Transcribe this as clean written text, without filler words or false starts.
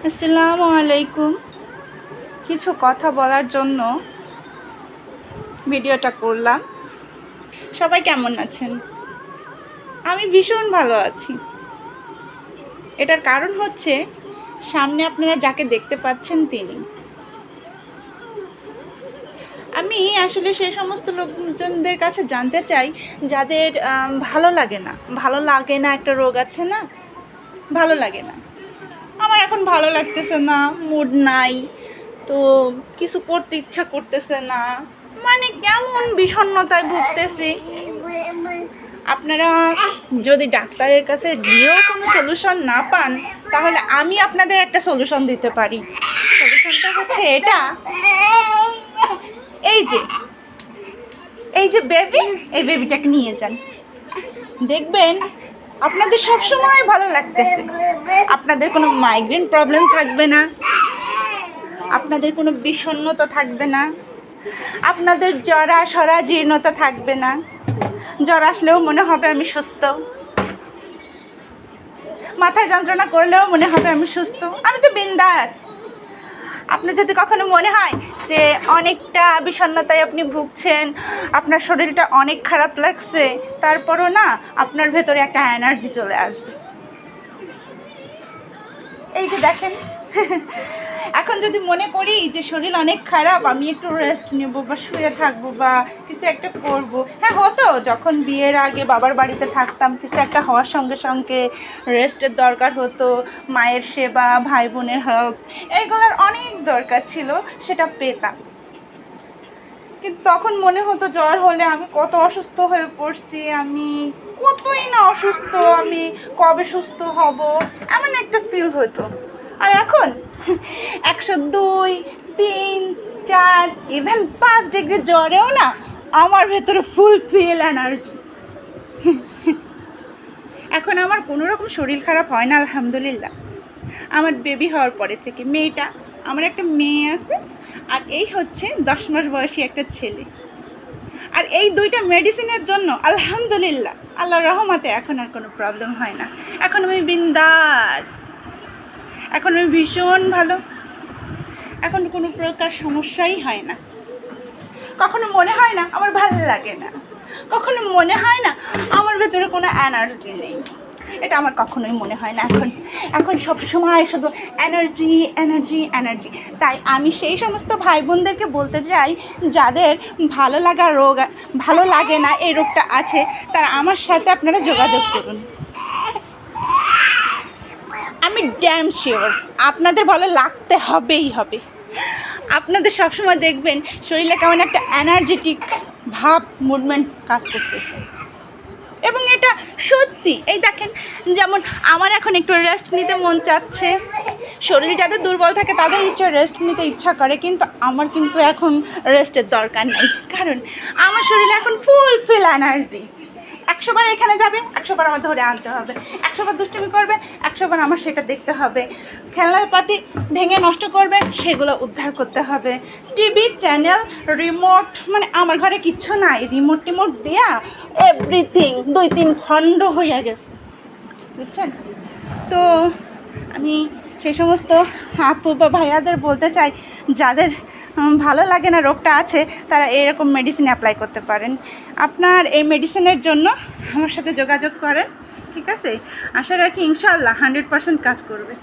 আসসালামু আলাইকুম। কিছু কথা বলার জন্য ভিডিওটা করলাম। সবাই কেমন আছেন? আমি ভীষণ ভালো আছি। এটার কারণ হচ্ছে সামনে আপনারা যাকে দেখতে পাচ্ছেন তিনি। আমি আসলে সেই সমস্ত লোকজনদের কাছে জানতে চাই যাদের ভালো লাগে না একটা রোগ আছে না, ভালো লাগে না। আমার এখন ভালো লাগতেছে না, মুড নাই, তো কিছু করতে ইচ্ছা করতেছে না, মানে কেমন বিষণ্ণতায় ভুগতেছি। আপনারা যদি ডাক্তারের কাছে গিয়েও কোনো সলিউশন না পান, তাহলে আমি আপনাদের একটা সলিউশন দিতে পারি। সলিউশনটা হচ্ছে এটা, এই যে বেবি, এই বেবিটাকে নিয়ে যান, দেখবেন আপনাদের সব সময় ভালো লাগতেছে। আপনাদের কোনো মাইগ্রেন প্রবলেম থাকবে না, আপনাদের কোনো বিষণ্ণতা থাকবে না, আপনাদের জরা সরা জীর্ণতা থাকবে না। জ্বর আসলেও মনে হবে আমি সুস্থ, মাথায় যন্ত্রণা করলেও মনে হবে আমি সুস্থ, আমি তো বিন্দাস। আপনার যদি কখনো মনে হয় যে অনেকটা বিষণ্ণতায় আপনি ভুগছেন, আপনার শরীরটা অনেক খারাপ লাগছে, তারপরও না আপনার ভেতরে একটা এনার্জি চলে আসবে। এই যে দেখেন, এখন যদি মনে করি যে শরীর অনেক খারাপ, আমি একটু রেস্ট নেব বা শুয়ে থাকবো বা কিছু একটা করবো, হ্যাঁ হতো। যখন বিয়ের আগে বাবার বাড়িতে থাকতাম, কিছু একটা হওয়ার সঙ্গে সঙ্গে রেস্টের দরকার হতো, মায়ের সেবা, ভাই বোনের হেল্প, এইগুলোর অনেক দরকার ছিল, সেটা পেতাম। কিন্তু তখন মনে হতো জ্বর হলে আমি কত অসুস্থ হয়ে পড়ছি, আমি কতই না অসুস্থ, আমি কবে সুস্থ হব, এমন একটা ফিল হতো। আর এখন 102, 3, 4, ইভেন 5 ডিগ্রি জ্বরেও না আমার ভেতরে ফুলফিল এনার্জি। এখন আমার কোনো রকম শরীর খারাপ হয় না, আলহামদুলিল্লাহ। আমার বেবি হওয়ার পরে থেকে মেয়েটা, আমার একটা মেয়ে আছে, আর এই হচ্ছে 10 মাস বয়সী একটা ছেলে। আর এই দুইটা মেডিসিনের জন্য আলহামদুলিল্লাহ, আল্লাহর রহমতে এখন আর কোনো প্রবলেম হয় না। এখন আমি বিন্দাস, এখন আমি ভীষণ ভালো, এখন কোনো প্রকার সমস্যাই হয় না। কখনো মনে হয় না আমার ভালো লাগে না, কখনো মনে হয় না আমার ভেতরে কোনো এনার্জি নেই, এটা আমার কখনোই মনে হয় না। এখন সবসময় শুধু এনার্জি এনার্জি এনার্জি। তাই আমি সেই সমস্ত ভাই বোনদেরকে বলতে চাই, যাদের ভালো লাগে না এই রোগটা আছে, তারা আমার সাথে আপনারা যোগাযোগ করুন। আমি ড্যাম শিওর আপনাদের ভালো লাগতে হবেই হবে। আপনাদের সবসময় দেখবেন শরীরে কেমন একটা এনার্জেটিক ভাব, মুভমেন্ট কাজ করতেছে, এবং এটা সত্যি। এই দেখেন, যেমন আমার এখন একটু রেস্ট নিতে মন চাচ্ছে। শরীর যাদের দুর্বল থাকে তাদের রেস্ট নিতে ইচ্ছা করে, কিন্তু আমার কিন্তু এখন রেস্টের দরকার নেই, কারণ আমার শরীরে এখন ফুলফিল এনার্জি। 100 বার এখানে যাবে, 100 বার আমার ধরে আনতে হবে, 100 বার দুষ্টুমি করবে, 100 বার আমার সেটা দেখতে হবে, খেলনাপাতি ভেঙে নষ্ট করবে, সেগুলো উদ্ধার করতে হবে। টিভি চ্যানেল, রিমোট, মানে আমার ঘরে কিচ্ছু নাই, রিমোট টিমোট দেয়া এভরিথিং 2-3 খণ্ড হয়ে গেছে, বুঝছেন? তো আমি সেই সমস্ত আপু বা ভাইয়াদের বলতে চাই, যাদের ভালো লাগে না রোগটা আছে, তারা এরকম মেডিসিন অ্যাপ্লাই করতে পারেন। আপনার এই মেডিসিনের জন্য আমার সাথে যোগাযোগ করেন, ঠিক আছে? আশা রাখি ইনশাআল্লাহ 100% কাজ করবে।